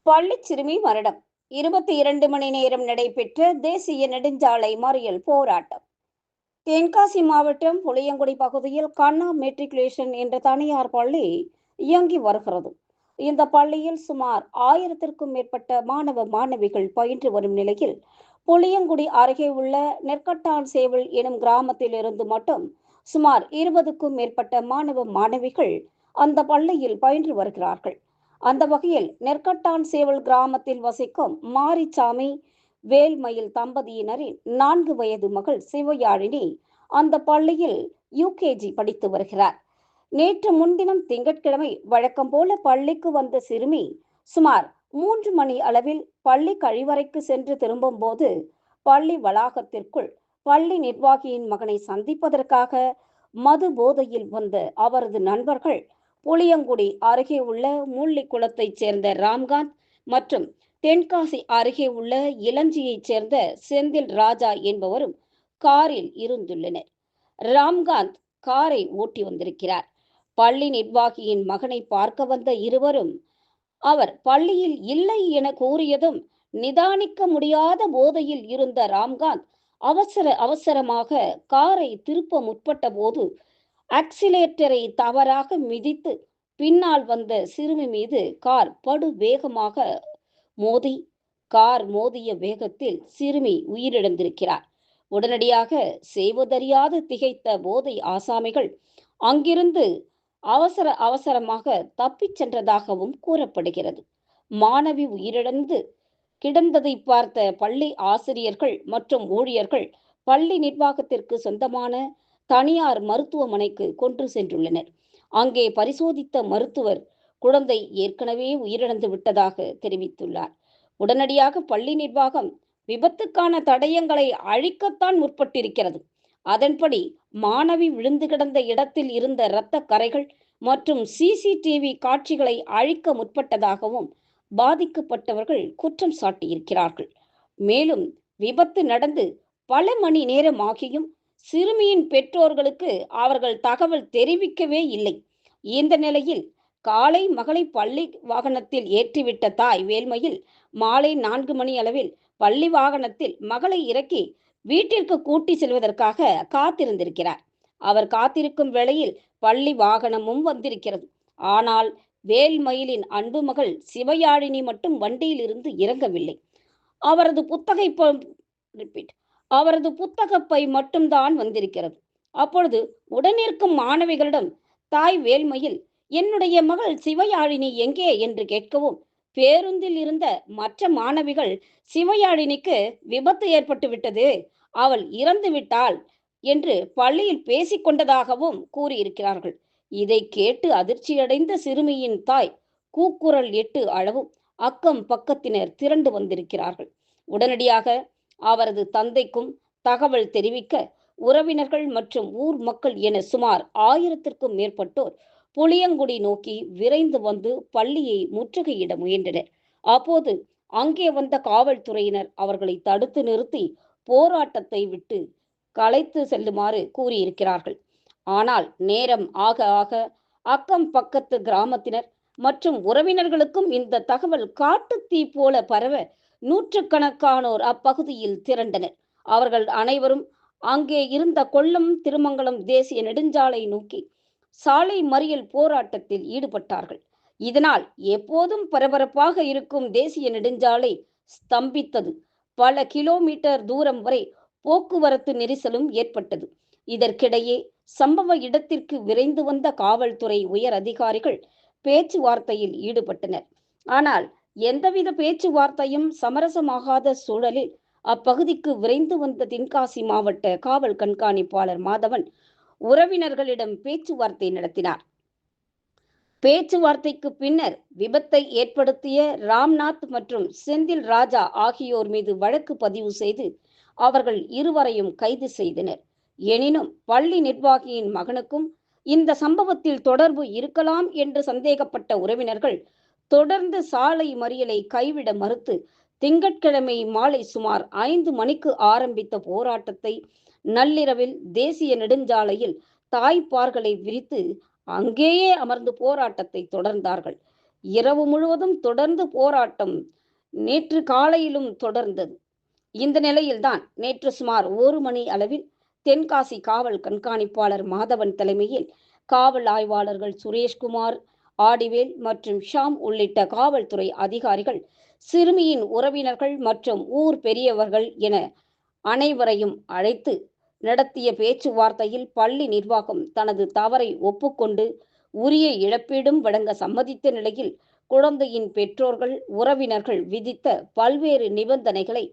பள்ளி சிறுமி மரணம். 22 மணி நேரம் நடைபெற்ற தேசிய நெடுஞ்சாலை மறியல் போராட்டம். தென்காசி மாவட்டம் புளியங்குடி பகுதியில் கண்ணா மெட்ரிகுலேஷன் என்ற தனியார் பள்ளி இயங்கி வருகிறது. இந்த பள்ளியில் சுமார் 1000க்கும் மேற்பட்ட மாணவ மாணவிகள் பயின்று வரும் நிலையில் புளியங்குடி அருகே உள்ள நெற்கட்டான் சேவல் எனும் கிராமத்தில் இருந்து மட்டும் சுமார் 20க்கும் மேற்பட்ட மாணவ மாணவிகள் அந்த பள்ளியில் பயின்று வருகிறார்கள். அந்த வகையில் நெற்கட்டான் சேவல் கிராமத்தில் வசிக்கும் மாரிச்சாமி வேல்மயில் தம்பதியினரின் 4 வயது மகள் சிவயாழினி அந்த பள்ளியில் யுகேஜி படித்து வருகிறார். நேற்று முன்தினம் திங்கட்கிழமை வழக்கம் போல பள்ளிக்கு வந்த சிறுமி சுமார் 3 மணி அளவில் பள்ளி கழிவறைக்கு சென்று திரும்பும் போது பள்ளி வளாகத்திற்குள் பள்ளி நிர்வாகியின் மகனை சந்திப்பதற்காக மது போதையில் வந்த அவரது நண்பர்கள் புளியங்குடி அருகே உள்ள மூள்ளிக்குளத்தைச் சேர்ந்த ராம்காந்த் மற்றும் தென்காசி அருகே உள்ள இளஞ்சியைச் சேர்ந்த செந்தில் ராஜா என்பவரும் காரில் இருந்துள்ளனர். ராம்காந்த் காரை ஓட்டி வந்திருக்கிறார். பள்ளி நிர்வாகியின் மகனை பார்க்க வந்த இருவரும் அவர் பள்ளியில் இல்லை என கூறியதும் நிதானிக்க முடியாத போதையில் இருந்த ராம்காந்த் அவசரமாக காரை திருப்ப முற்பட்ட போது ஆக்சிலேட்டரை தவறாக மிதித்து பின்னால் வந்த சிறுமி மீது கார் படு வேகமாக மோதி கார் மோதிய வேகத்தில் சிறுமி உயிரிழந்திருக்கிறார். உடனடியாக செய்வதறியாது திகைத்த போதை ஆசாமிகள் அங்கிருந்து அவசரமாக தப்பிச் சென்றதாகவும் கூறப்படுகிறது. மாணவி உயிரிழந்து கிடந்ததை பார்த்த பள்ளி ஆசிரியர்கள் மற்றும் ஊழியர்கள் பள்ளி நிர்வாகத்திற்கு சொந்தமான தனியார் மருத்துவமனைக்கு கொண்டு சென்றுள்ளனர். அங்கே பரிசோதித்த மருத்துவர் குழந்தை ஏற்கனவே உயிரிழந்து விட்டதாக தெரிவித்துள்ளார். உடனடியாக பள்ளி நிர்வாகம் விபத்துக்கான தடயங்களை அழிக்கத்தான் முற்பட்டிருக்கிறது. அதன்படி மாணவி விழுந்து கிடந்த இடத்தில் இருந்த இரத்த கரைகள் மற்றும் சிசிடிவி காட்சிகளை அழிக்க முற்பட்டதாகவும் பாதிக்கப்பட்டவர்கள் குற்றம் சாட்டியிருக்கிறார்கள். மேலும் விபத்து நடந்து பல மணி நேரம் ஆகியும் சிறுமியின் பெற்றோர்களுக்கு அவர்கள் தகவல் தெரிவிக்கவே இல்லை. இந்த நிலையில் காலை மகளை பள்ளி வாகனத்தில் ஏற்றிவிட்ட தாய் வேல்மயில் மாலை 4 மணி அளவில் பள்ளி வாகனத்தில் மகளை இறக்கி வீட்டிற்கு கூட்டி செல்வதற்காக காத்திருந்திருக்கிறார். அவர் காத்திருக்கும் வேளையில் பள்ளி வாகனமும் வந்திருக்கிறது. ஆனால் வேல்மயிலின் அன்பு மகள் சிவயாழினி மட்டும் வண்டியில் இருந்து இறங்கவில்லை. அவரது புத்தகப்பை மட்டும்தான் வந்திருக்கிறது. அப்பொழுது உடனிருக்கும் மாணவிகளிடம் தாய் வேல்மயில் என்னுடைய மகள் சிவயாழினி எங்கே என்று கேட்கவும் பேருந்தில் இருந்த மற்ற மாணவிகள் சிவயாழினிக்கு விபத்து ஏற்பட்டு விட்டது, அவள் இறந்து விட்டாள் என்று பள்ளியில் பேசிக்கொண்டதாகவும் கூறியிருக்கிறார்கள். இதை கேட்டு அதிர்ச்சியடைந்த சிறுமியின் தாய் கூக்குரல் இட்டு அழவும் அக்கம் பக்கத்தினர் திரண்டு வந்திருக்கிறார்கள். உடனடியாக அவரது தந்தைக்கும் தகவல் தெரிவிக்க உறவினர்கள் மற்றும் ஊர் மக்கள் என சுமார் 1000க்கும் மேற்பட்டோர் புளியங்குடி நோக்கி விரைந்து வந்து பள்ளியை முற்றுகையிட முயன்றனர். அப்போது அங்கே வந்த காவல்துறையினர் அவர்களை தடுத்து நிறுத்தி போராட்டத்தை விட்டு கலைத்து செல்லுமாறு கூறியிருக்கிறார்கள். ஆனால் நேரம் ஆக ஆக அக்கம் பக்கத்து கிராமத்தினர் மற்றும் உறவினர்களுக்கும் இந்த தகவல் காட்டுத்தீ போல பரவ நூற்றுக்கணக்கானோர் அப்பகுதியில் திரண்டனர். அவர்கள் அனைவரும் அங்கே இருந்த கொல்லம் திருமங்கலம் தேசிய நெடுஞ்சாலை நோக்கி சாலை மறியல் போராட்டத்தில் ஈடுபட்டார்கள். இதனால் எப்போதும் பரபரப்பாக இருக்கும் தேசிய நெடுஞ்சாலை ஸ்தம்பித்தது. பல கிலோமீட்டர் தூரம் வரை போக்குவரத்து நெரிசலும் ஏற்பட்டது. இதற்கிடையே சம்பவ இடத்திற்கு விரைந்து வந்த காவல்துறை உயர் அதிகாரிகள் பேச்சுவார்த்தையில் ஈடுபட்டனர். ஆனால் எந்தவித பேச்சுவார்த்தையும் சமரசமாகாத சூழலில் அப்பகுதிக்கு விரைந்து வந்த தென்காசி மாவட்ட காவல் கண்காணிப்பாளர் மாதவன் உறவினர்களிடம் பேச்சுவார்த்தை நடத்தினார். பேச்சுவார்த்தைக்கு பின்னர் விபத்தை ஏற்படுத்திய ராம்நாத் மற்றும் செந்தில் ராஜா ஆகியோர் மீது வழக்கு பதிவு செய்து அவர்கள் இருவரையும் கைது செய்தனர். எனினும் பள்ளி நிர்வாகியின் மகனுக்கும் இந்த சம்பவத்தில் தொடர்பு இருக்கலாம் என்று சந்தேகப்பட்ட உறவினர்கள் தொடர்ந்து சாலை மறியலை கைவிட மறுத்து திங்கட்கிழமை மாலை சுமார் 5 மணிக்கு ஆரம்பித்த போராட்டத்தை நள்ளிரவில் தேசிய நெடுஞ்சாலையில் தாய்ப்பார்களை விரித்து அங்கேயே அமர்ந்து போராட்டத்தை தொடர்ந்தார்கள். இரவு முழுவதும் தொடர்ந்து போராட்டம் நேற்று காலையிலும் தொடர்ந்தது. இந்த நிலையில்தான் நேற்று சுமார் 1 மணி அளவில் தென்காசி காவல் கண்காணிப்பாளர் மாதவன் தலைமையில் காவல் ஆய்வாளர்கள் சுரேஷ்குமார், ஆடிவேல் மற்றும் ஷாம் உள்ளிட்ட காவல்துறை அதிகாரிகள் சிறுமியின் உறவினர்கள் மற்றும் ஊர் பெரியவர்கள் என அனைவரையும் அழைத்து நடத்திய பேச்சுவார்த்தையில் பள்ளி நிர்வாகம் தனது தவறை ஒப்புக்கொண்டு உரிய இழப்பீடும் வழங்க சம்மதித்த நிலையில் குழந்தையின் பெற்றோர்கள் உறவினர்கள் விதித்த பல்வேறு நிபந்தனைகளை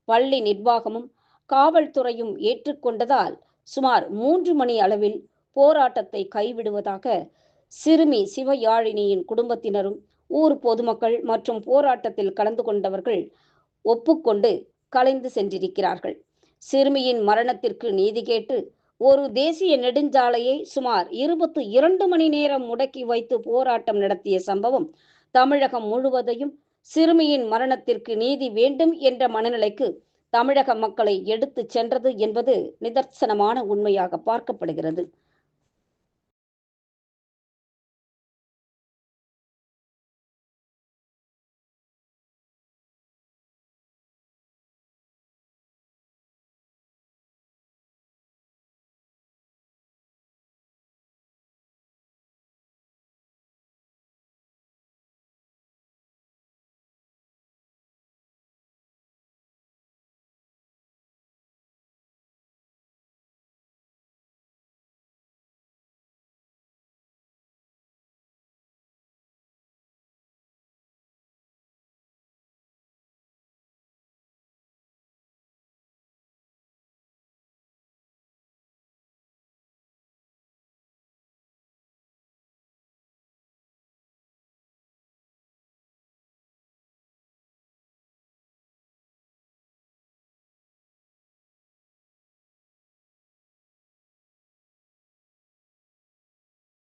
பள்ளி நிர்வாகமும் காவல்துறையும் ஏற்றுக்கொண்டதால் சுமார் 3 மணி அளவில் போராட்டத்தை கைவிடுவதாக சிறுமி சிவயாழினியின் குடும்பத்தினரும் ஊர் பொதுமக்கள் மற்றும் போராட்டத்தில் கலந்து கொண்டவர்கள் ஒப்புக்கொண்டு கலைந்து சென்றிருக்கிறார்கள். சிறுமியின் மரணத்திற்கு நீதி கேட்டு ஒரு தேசிய நெடுஞ்சாலையை சுமார் 22 மணி நேரம் முடக்கி வைத்து போராட்டம் நடத்திய சம்பவம் தமிழகம் முழுவதையும் சிறுமியின் மரணத்திற்கு நீதி வேண்டும் என்ற மனநிலைக்கு தமிழக மக்களை எடுத்துச் சென்றது என்பது நிதர்சனமான உண்மையாக பார்க்கப்படுகிறது.